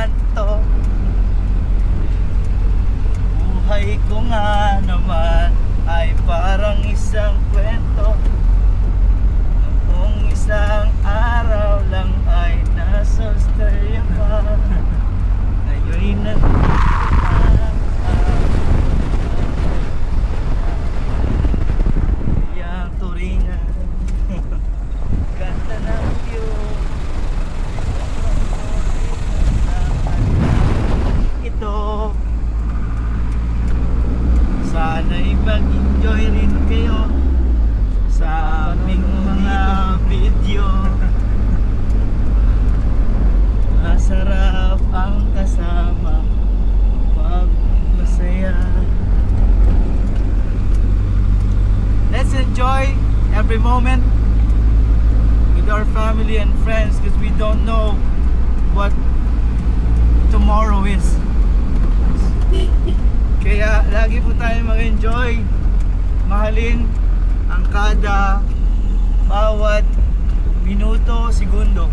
kanto. Buhay ko nga naman ay parang isang kwento. Noong isang araw lang ay nasa Australia ka. Ngayon'y nandito ka. Yang turingan. Ganda ng view. Ito. Sana'y mag-enjoy rin kayo sa aming mga video. Masarap ang kasama pag masaya. Let's enjoy every moment with our family and friends because we don't know what tomorrow is. Kaya lagi po tayo mag-enjoy. Mahalin ang kada bawat minuto, segundo.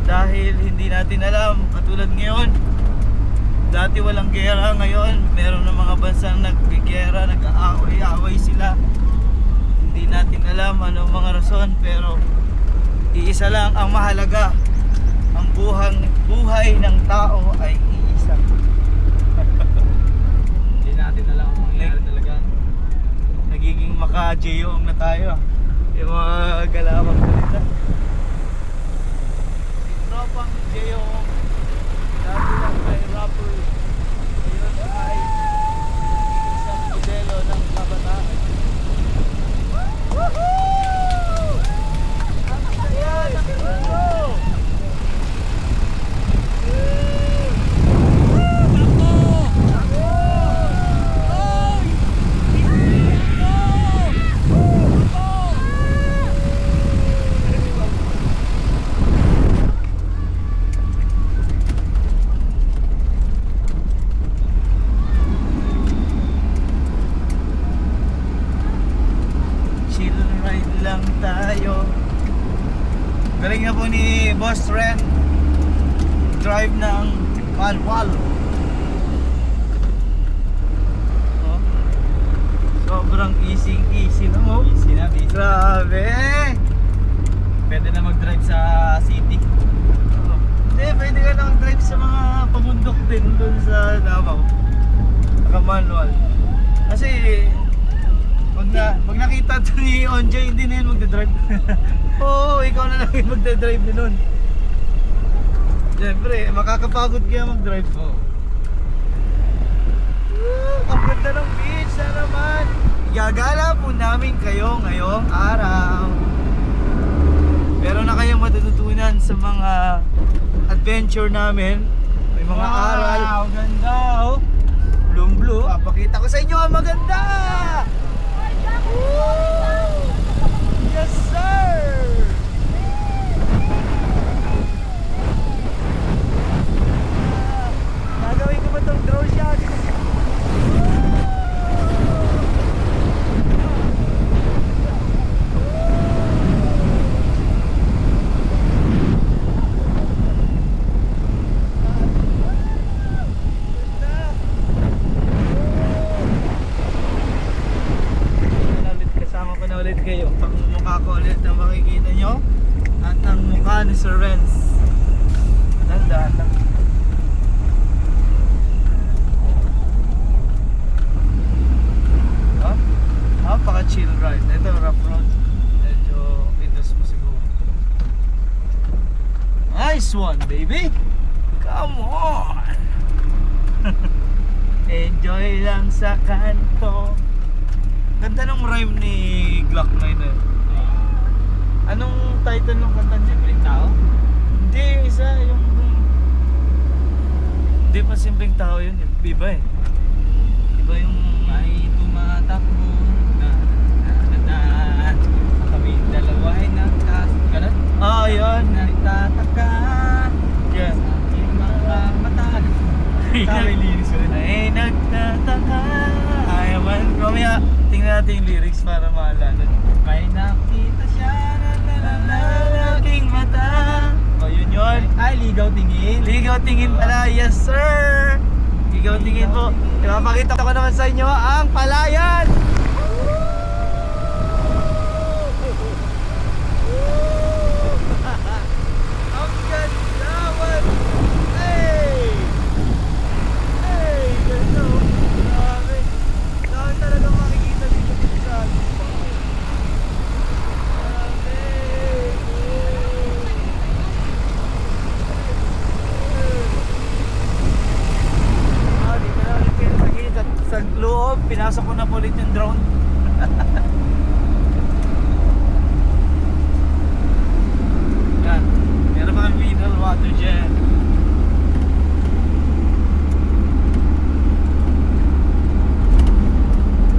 Dahil hindi natin alam, katulad ngayon, dati walang gera, ngayon meron ng mga bansang nag-gera, nag-aaway-aaway sila. Hindi natin alam anong mga rason, pero iisa lang ang mahalaga. Ang buhay ng tao ay iisa. Hindi natin alam ang mangyayari talaga. Nagiging maka-jeyong na tayo. Yung mga galawang salita. Tropang jeyong. Dati lang kay rapper. Ngayon ay isang modelo ng kabataan. Woohoo! Ang saya ng mundo! Chill ride lang tayo. Galing na po ni Boss Ren drive ng Walwal. Oh. Sobrang easy lang oh. Easy na, easy. Grabe. Pwede na mag-drive sa city. Oh. Hindi, pwede ka na mag-drive sa mga pamundok din doon sa Davao. Naka-manual. Kasi pag nakita ito ni Onjay, hindi na yun magdadrive. Oo, ikaw na lang yung magdadrive din nun. Siyempre, makakapagod kaya mag-drive. Oh. Ang ganda ng beach na naman. Igagala po namin kayo ngayong araw. Meron na kayong matututunan sa mga adventure namin. May mga aral. Wow, ganda oh. Blue. Papakita ko sa inyo ang maganda. Woo! Yes sir! Gagawin ko ba itong drone shot? Ulit kayo, pagmumukha ko ulit na makikita nyo at ang mukha ni Sir Renz. Tandaan lang. Napaka-chill ride. Ito rough road. Medyo pitos mo siguro. Nice one baby. Come on. Enjoy lang sa kanto. Ganda ng rhyme ni Glock 9 eh. Anong title ng kanta niya? Simpleng Tao? Hindi, isa yung... Hindi pa Simpleng Tao yun, iba eh. Iba yung... May tumatakbo na kami dalawa ay nagkasugalan. Ah, yun. Nagtataka. Yes. Sa aking mga mata. Kami linis ko rin. Ay nagtataka. Ayaman. Mamaya, tingnan natin yung lyrics para maalala. May nakita siya na lalalaking mata. O, yun Yun. Ay, ligaw tingin. Ligaw tingin pala, yes sir! Ligaw tingin po. Ipapakita ko naman sa inyo ang palayan! Ang ganda! Hey! Hey! Ganda oh! Grabe! Dami talaga makikita dito sa atin. Sa loob, pinasok ko na po ulit yung drone. Yan, meron mga mineral water dyan.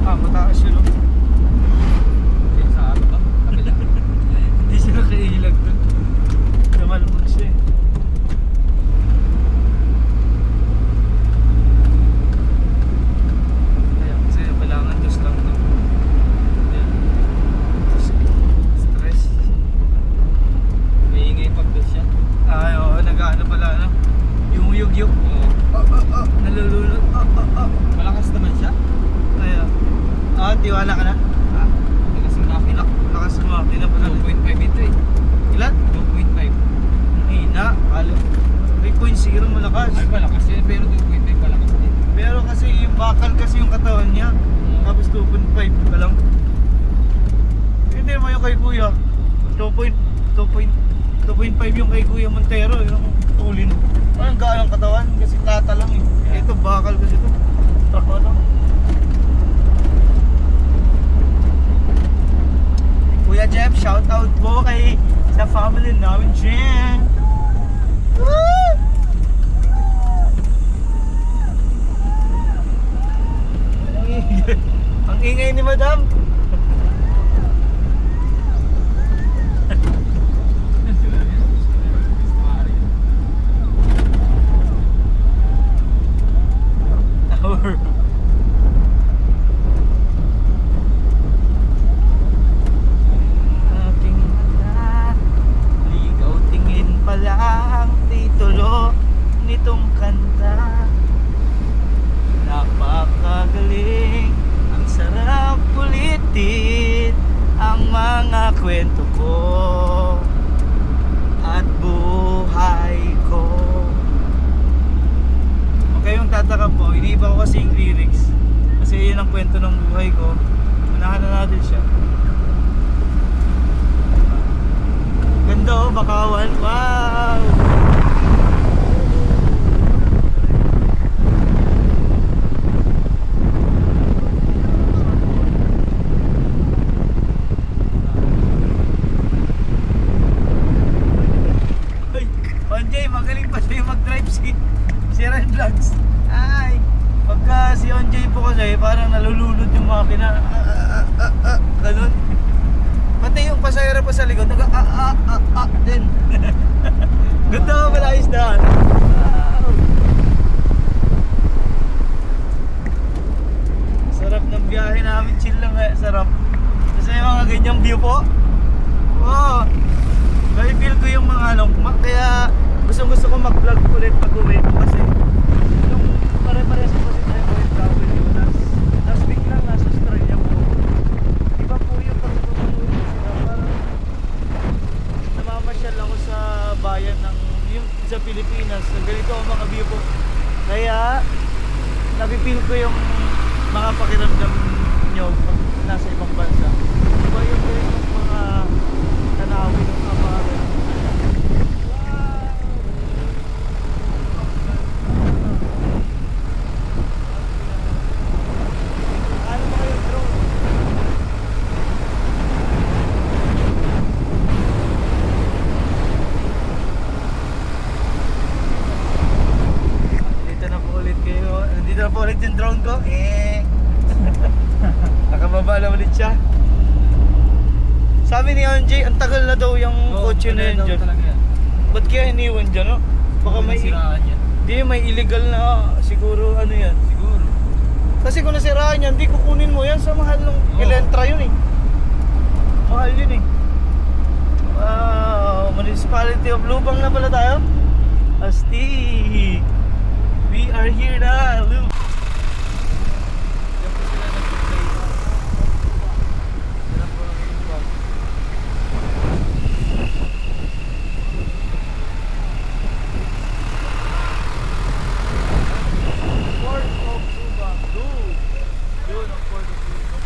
Mataas yun oh. Sa ano ba? Kabila. Hindi siya nakailag dun. Namalmog siya eh. Nalulunod. Malakas naman siya. Kaya. Tiwala ka na? Lakas ng makina. Lakas ng makina pa na. 2.5 ito eh. Ilan? 2.5. Hina. 3.0 malakas. Ay, malakas yun. Pero 2.5 malakas din. Pero kasi yung bakal kasi yung katawan niya. Tapos 2.5 ka lang. Hindi naman yung kay Kuya. 2.5 yung kay Kuya Montero. Yung tulin. Ang gaan ang katawan kasi lata lang eh. Ito bakal kasi ito. Truck na lang. Kuya Jeff, shout out po kay sa family namin dyan. Woo! Ang ingay ni Madam. Aking mata, ligaw tingin pa lang titulo nitong kanta. Napakagaling, ang sarap ulitin ang mga kwento ko at buhay ko. Kayong tataka po, iniiba ko kasi yung lyrics kasi yun ang kwento ng buhay ko. Unahan na natin siya. Ganda oh, Bakawan. Wow! Ay, Onjay, magaling pa siya mag-drive si Ren Vlogs. Ay, pagka si Onjay po kasi parang nalulunod yung makina. Ganun. Pati yung pasahero pa sa likod naga din. Ganda ka pala isdaan. Wow. Sarap ng biyahe namin, chill lang eh, sarap. Kasi yung mga ganyang view po. Wow. May feel ko yung mga ano, kaya gusto ko mag-vlog ulit pag-uwi ko kasi yung pare-pares ko kasi tayo ulit travel yung last week lang nasa Australia po. Iba po yung pag-uwi sila, parang namamasyal ako sa bayan ng yung sa Pilipinas. Ganito ang mga view po. Kaya napipil ko yung mga pakiramdam nyo pag nasa ibang bansa. Iba yung mga tanawin ng mga ulit yung drone ko, nakababa na ulit siya. Sabi ni Anjay, ang tagal na daw yung kotse na yun dyan. Ba't kaya iniwan dyan, no? Baka may di, may illegal na siguro ano yan. Siguro. Kasi kung nasiraan yan, di kukunin mo yan sa mahal ng Elentra yun eh. Mahal yun eh. Wow. Municipality of Lubang na pala tayo. Asti! We are here na, Lubang. Diyan po sila nag-play. Diyan po ang Lubang. Port of Lubang. Doon ang Port of Lubang.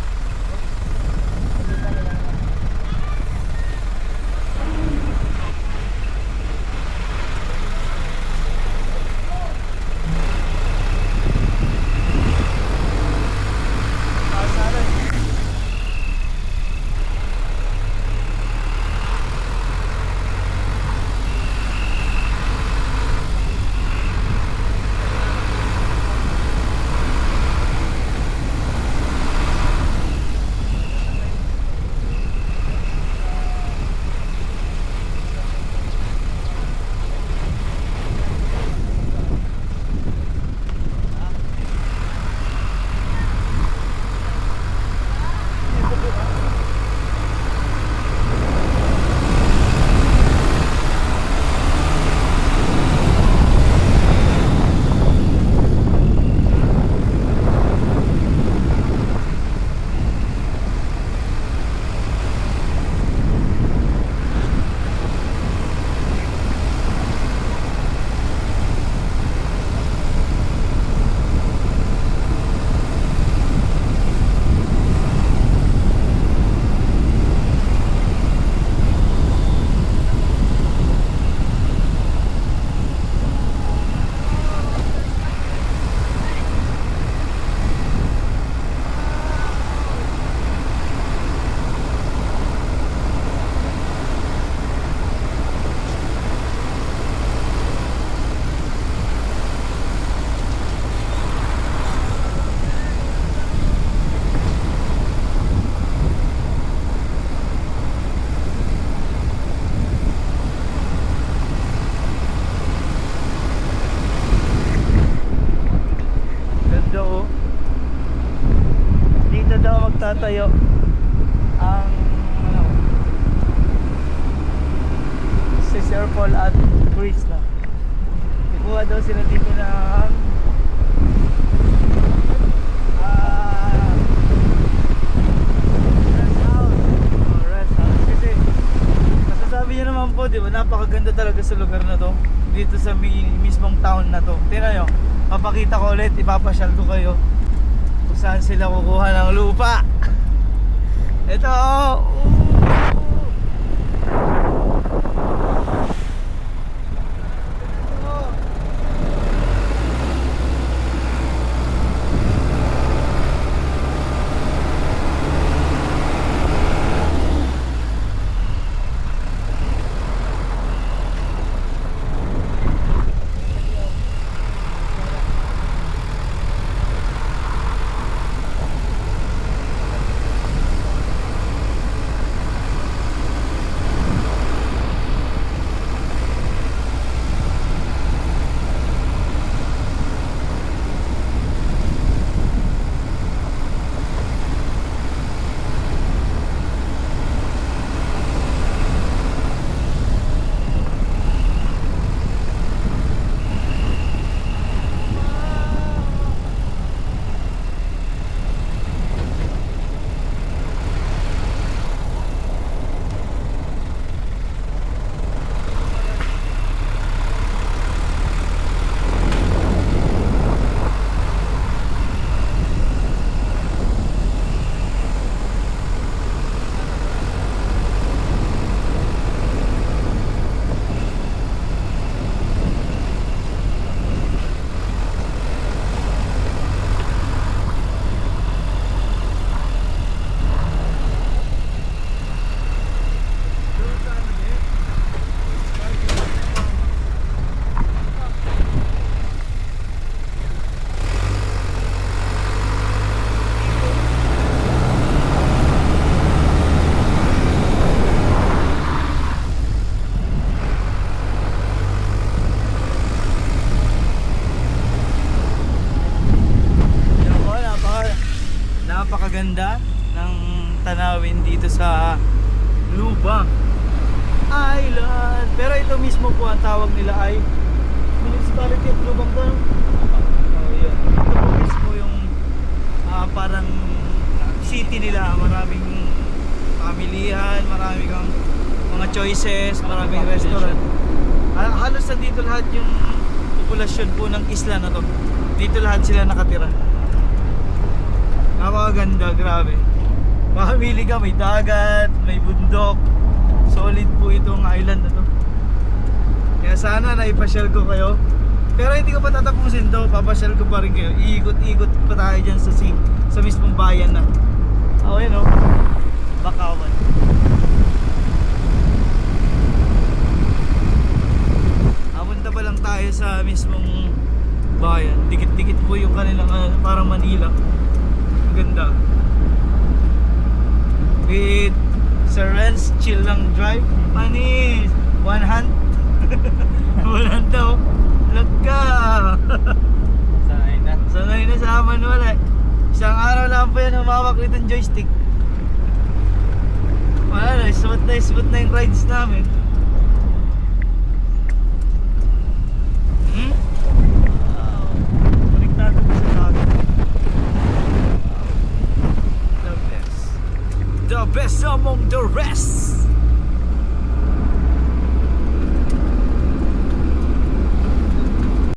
Dito daw magtatayo ang si Sir Paul at Chris na. Ikuha daw sila dito ng rest house. Kasi masasabi niyo naman po, di ba, napakaganda talaga sa lugar na to. Dito sa mismong town na to. Tingnan nyo, papakita ko ulit, ipapasyal ko kayo kung saan sila kukuha ng lupa. Ito, napakaganda ng tanawin dito sa Lubang. Island. Pero ito mismo po ang tawag nila ay Municipality of Lubang Dam. Oh, yun. Ito po mismo yung parang city nila. Maraming pamilihan, maraming kang mga choices, maraming restaurant. Halos na dito lahat yung populasyon po ng isla na to. Dito lahat sila nakatira. Napakaganda, grabe. Mamili ka, may dagat, may bundok. Solid po itong island na to. Kaya sana naipasyal ko kayo. Pero hindi ko pa tatapusin to, papasyal ko pa rin kayo. Iikot-ikot pa tayo dyan sa mismong bayan na. Oh, yun o. Bakawan. Apunta pa lang tayo sa mismong bayan. Dikit-dikit po yung kanilang parang Manila. Ang ganda. With Sir Renz, chill lang drive. Panis! One hand. One hand daw. Lagka. Sanay na. Sanay na sa manual eh. Isang araw lang pa yan humawak nitong joystick. Wala na, smooth na yung rides namin. Wow. Konektado pa sa dagat. The best among the rest.